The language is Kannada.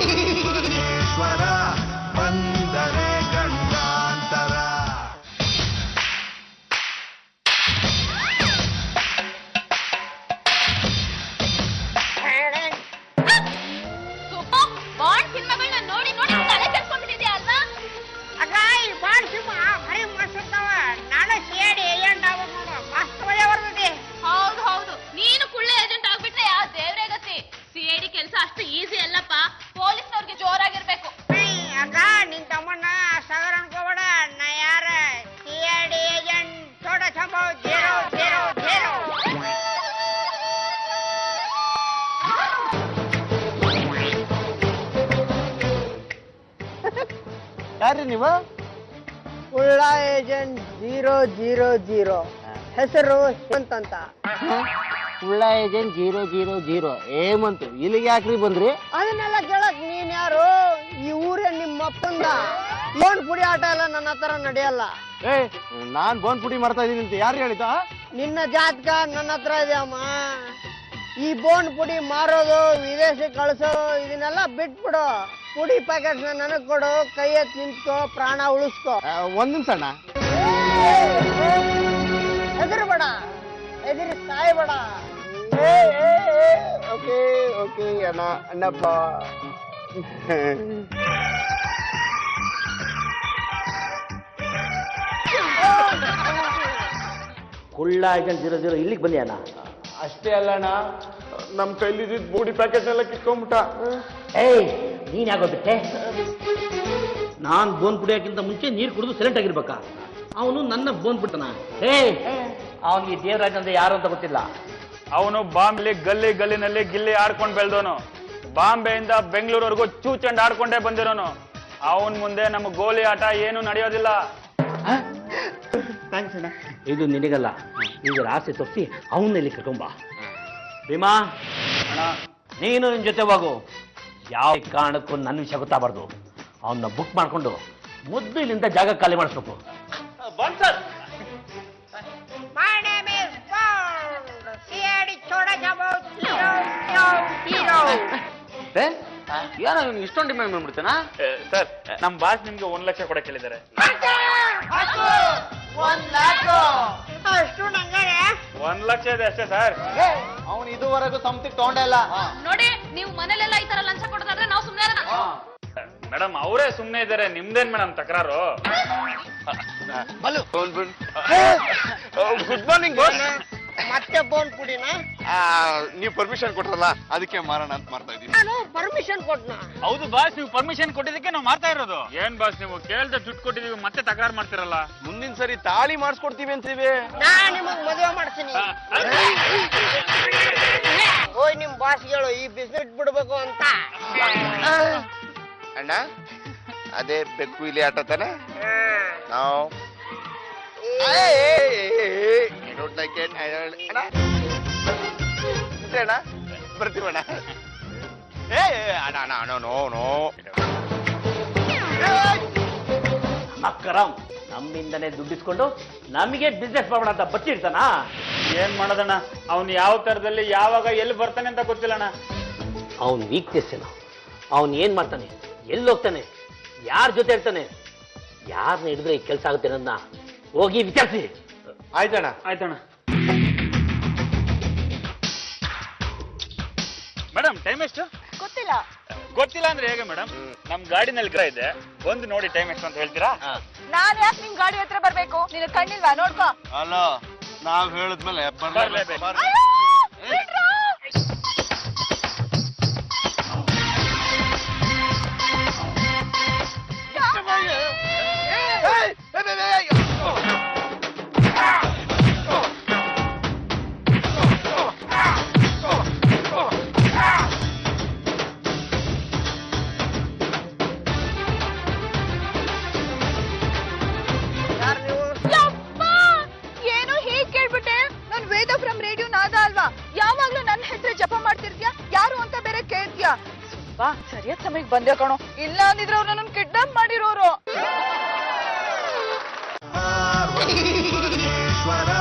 ಈಶ್ವರ ಬಂದರೆ ಗಂಡಾಂತರ. ಬಾಂಡ್ ಸಿನಿಮಾಗಳನ್ನ ನೋಡಿ ನೋಡಿ ತಲೆ ಕೆಡ್ಸ್ಕೊಂಡ್ಬಿಟ್ಟಿದ್ಯಾ ಅಲ್ವಾ? ಅಕ್ಕ ಈ ಬಾಂಡ್ ಸಿನಿಮಾ ಭಾರಿ ಮಸ್ತ್ ಇರ್ತಾವ. ನಾನು ಸಿಐಡಿ ಏಜೆಂಟ್ ಆಗ್ಬೇಕು ನೋಡು, ಮಸ್ತ್ ಮಜಾ ಬರ್ತೈತಿ. ಹೌದು ಹೌದು, ನೀನು ಕುಳ್ಳೆ ಏಜೆಂಟ್ ಆಗ್ಬಿಟ್ರೆ ಯಾವ ದೇವ್ರೇ ಗತಿ. ಸಿಐಡಿ ಕೆಲಸ ಅಷ್ಟು ಈಸಿ ಅಲ್ಲಪ್ಪ, ಪೊಲೀಸ್ನವ್ರಿಗೆ ಜೋರಾಗಿರ್ಬೇಕು. ಅಕ್ಕ ನಿನ್ ತಮ್ಮಣ್ಣ ಸಾಗರ ಅನ್ಕೋಬೇಡ, ನಾ ಯಾರ ಸಿಐಡಿ ಏಜೆಂಟ್ ಚೋಟ ಸಂಭವ 000. ಯಾರ್ರಿ ನೀವು? ಕುಳ್ಳ ಏಜೆಂಟ್ 000, ಹೆಸರು ಹೇಮಂತ್. ಕುಳ್ಳ ಏಜೆಂಟ್ 000 ಹೇಮಂತ್. ಇಲ್ಲಿಗೆ ಯಾಕ್ರಿ ಬಂದ್ರಿ? ಅದನ್ನೆಲ್ಲ ಕೇಳಕ್ ನೀನ್ ಯಾರು? ಈ ಊರೇ ನಿಮ್ಮ ಅಪ್ಪಂದ. ಬೋನ್ ಪುಡಿ ಆಟ ಎಲ್ಲ ನನ್ನ ಹತ್ರ ನಡೆಯಲ್ಲ. ನಾನ್ ಬೋನ್ ಪುಡಿ ಮಾಡ್ತಾ ಇದೀನಿ ಅಂತ ಯಾರು ಹೇಳಿದ? ನಿನ್ನ ಜಾತಕ ನನ್ನ ಹತ್ರ ಇದೆ ಅಮ್ಮ. ಈ ಬೋನ್ ಪುಡಿ ಮಾರೋದು, ವಿದೇಶಿ ಕಳ್ಸೋದು ಇದನ್ನೆಲ್ಲ ಬಿಟ್ಬಿಡು. ಪುಡಿ ಪ್ಯಾಕೆಟ್ ನನಗ್ ಕೊಡು, ಕೈ ಎತ್ತಿ ನಿಂತ್ಕೋ, ಪ್ರಾಣ ಉಳಿಸ್ಕೋ. ಒಂದ್ ನಿಮಿಷ ಅಣ್ಣ. ಹೆದರ್ಬೇಡ, ಎದುರಿ ಸಾಯ್ಬೇಡ. ಓಕೆ ಓಕೆ ಅಣ್ಣ, ಅಣ್ಣಪ್ಪ. ಕುಳ್ಳ ಏಜೆಂಟ್ 000 ಇಲ್ಲಿಗೆ ಬಂದಿ ಅಣ್ಣ? ಅಷ್ಟೇ ಅಲ್ಲ ಅಣ್ಣ, ನಮ್ ಕೈಲಿದ್ದ ಬೂಡಿ ಪ್ಯಾಕೆಟ್ ಎಲ್ಲ ಕಿತ್ಕೊಂಡ್ಬಿಟ್ಟ. ಏಯ್, ನೀನ್ ಯಾಗೋಗ್ಬಿಟ್ಟೆ? ನಾನ್ ಬೋನ್ ಕುಡಿಯೋಕ್ಕಿಂತ ಮುಂಚೆ ನೀರು ಕುಡಿದು ಸೈಲೆಂಟ್ ಆಗಿರ್ಬೇಕಾ? ಅವನು ನನ್ನ ಬೋನ್ ಬಿಟ್ಟನ. ಅವನಿಗೆ ದೇವರಾಜ್ ಅಂದ್ರೆ ಯಾರು ಅಂತ ಗೊತ್ತಿಲ್ಲ. ಅವನು ಬಾಂಬ್ಲಿ ಗಲ್ಲಿನಲ್ಲಿ ಗಿಲ್ಲಿ ಆಡ್ಕೊಂಡು ಬೆಳೆದವನು. ಬಾಂಬೆಯಿಂದ ಬೆಂಗಳೂರವರೆಗೂ ಚೂಚಂಡ್ ಆಡ್ಕೊಂಡೇ ಬಂದಿರೋನು. ಅವನ್ ಮುಂದೆ ನಮ್ಮ ಗೋಲಿ ಆಟ ಏನು ನಡೆಯೋದಿಲ್ಲ. ಇದು ನಿನಗಲ್ಲ, ಈಗ ಆಸೆ ತೋರಿಸಿ ಅವನ್ನೆಲ್ಲಿ ಕರ್ಕೊಂಬ. ಭೀಮಾ, ನೀನು ನಿನ್ ಜೊತೆ ಹೋಗು. ಯಾವ ಕಾರಣಕ್ಕೂ ನನ್ನ ವಿಷಯ ಗೊತ್ತಾಗಬಾರ್ದು. ಅವನ್ನ ಬುಕ್ ಮಾಡ್ಕೊಂಡು ಮೊದಲು ಇಲ್ಲಿಂದ ಜಾಗ ಖಾಲಿ ಮಾಡಿಸ್ಬೇಕು. My name is Bond. CID ಚೋಟ ಸಂಭವ 000. ಏನೋ ಇವ್ನು ಇಷ್ಟೊಂದು ಡಿಮ್ಯಾಂಡ್ ಮಾಡ್ಬಿಡ್ತಾನ? ಸರ್, ನಮ್ ಬಾಸ್ ನಿಮ್ಗೆ 1 ಲಕ್ಷ ಕೊಡಕ್ಕೆ ಹೇಳಿದ್ದಾರೆ. 1 ಲಕ್ಷ ಅಷ್ಟು ನಂಗಾರೆ? 1 ಲಕ್ಷ ಇದೆ ಅಷ್ಟೇ ಸರ್. ಅವನು ಇದುವರೆಗೂ ಸಂತಿಗೆ ತಗೊಂಡೇ ಇಲ್ಲ. ನೋಡಿ, ನೀವು ಮನೇಲೆಲ್ಲ ಈ ತರ ಲಂಚ ಕೊಡೋದಾದ್ರೆ ನಾವು ಸುಮ್ಮನೆ ಮೇಡಮ್ ಅವರೇ ಸುಮ್ಮನೆ ಇದ್ದಾರೆ, ನಿಮ್ದೇನ್ ಮೇಡಮ್ ತಕರಾರು? Good morning boss. ಮತ್ತೆ ಬೋನ್ ಪುಡಿನ ನೀವು ಪರ್ಮಿಷನ್ ಕೊಟ್ರಲ್ಲ, ಅದಕ್ಕೆ ಮಾರೋಣ ಅಂತ ಮಾಡ್ತಾ ಇದೀನಿ. ನಾನು ಪರ್ಮಿಷನ್ ಕೊಟ್ನ? ಹೌದು ಬಾಸ್, ನೀವು ಪರ್ಮಿಷನ್ ಕೊಟ್ಟಿದ್ದಕ್ಕೆ ನಾವು ಮಾಡ್ತಾ ಇರೋದು. ಏನ್ ಬಾಸ್, ನೀವು ಕೇಳ್ದೆ ದುಡ್ಡು ಕೊಟ್ಟಿದೀವಿ ಮತ್ತೆ ತಕರಾರು ಮಾಡ್ತಿರಲ್ಲ? ಮುಂದಿನ ಸರಿ ತಾಳಿ ಮಾಡಿಸ್ಕೊಡ್ತೀವಿ ಅಂತೀವಿ. ನಾ ನಿಮಗ್ ಮದುವೆ ಮಾಡ್ತೀನಿ. ಹೋಯ್ ನಿಮ್ ಬಾಸ್ ಹೇಳು ಈ ಬಿಸ್ನೆಸ್ ಬಿಡ್ಬೇಕು ಅಂತ. ಅಣ್ಣ, ಅದೇ ಬೆಕ್ಕು ಇಲ್ಲಿ ಆಟ ತಾನೆ? ನಾವು ಅಣ್ಣ ಬರ್ತೀವಣ್ಣ. ಮಕ್ಕರಾಮ್, ನಮ್ಮಿಂದನೇ ದುಡ್ಡಿಸ್ಕೊಂಡು ನಮಗೆ ಬಿಸ್ನೆಸ್ ಮಾಡೋಣ ಅಂತ ಬಚ್ಚಿಡ್ತಾನ. ಏನ್ ಮಾಡೋದಣ್ಣ, ಅವ್ನು ಯಾವ ತರದಲ್ಲಿ ಯಾವಾಗ ಎಲ್ಲಿ ಬರ್ತಾನೆ ಅಂತ ಗೊತ್ತಿಲ್ಲಣ್ಣ. ಅವನ್ ವೀಕ್ನೆಸ್ ಏನು? ಅವನ್ ಏನ್ ಮಾಡ್ತಾನೆ, ಎಲ್ಲಿ ಹೋಗ್ತಾನೆ, ಯಾರ ಜೊತೆ ಇರ್ತಾನೆ, ಯಾರನ್ನ ಹಿಡಿದ್ರೆ ಈ ಕೆಲಸ ಆಗುತ್ತೆ ಅನ್ನೋದನ್ನ ಹೋಗಿ ವಿಚಾರಿಸಿ. ಆಯ್ತಣ್ಣ. ಆಯ್ತಣ್ಣ. ಮೇಡಮ್ ಟೈಮ್ ಎಷ್ಟು? ಗೊತ್ತಿಲ್ಲ. ಗೊತ್ತಿಲ್ಲ ಅಂದ್ರೆ ಹೇಗೆ ಮೇಡಮ್? ನಮ್ ಗಾಡಿನಲ್ಲಿ ಗ್ರಹ ಇದೆ, ಬಂದು ನೋಡಿ ಟೈಮ್ ಎಷ್ಟು ಅಂತ ಹೇಳ್ತೀರಾ? ನಾನ್ ಯಾಕೆ ನಿಮ್ ಗಾಡಿ ಹತ್ರ ಬರ್ಬೇಕು? ನಿನ್ ಕಣ್ಣಿಲ್ವಾ? ನೋಡ್ಕೋ. ಅಲ್ಲ, ನಾವ್ ಹೇಳಿದ್ಮೇಲೆ ಬರ್ಲೇಬೇಕು. ಏನು ಹೀಗ್ ಕೇಳ್ಬಿಟ್ಟೆ? ನನ್ ವೇದ ಫ್ರಮ್ ರೇಡಿಯೋ ನಾದ ಅಲ್ವಾ? ಯಾವಾಗ್ಲೂ ನನ್ನ ಹೆಸರು ಜಪ ಮಾಡ್ತಿರ್ತೀಯ, ಯಾರು ಅಂತ ಬೇರೆ ಕೇಳ್ತೀಯ. ಬಾ, ಸರಿಯಾದ ಸಮಯಕ್ಕೆ ಬಂದೆ ಕಣೋ. ಇಲ್ಲ ಅಂದಿದ್ರೆ ಅವ್ರು ನನ್ನ ಕಿಡ್ನಾಪ್ ಮಾಡಿರೋರು. ಈಶ್ವರ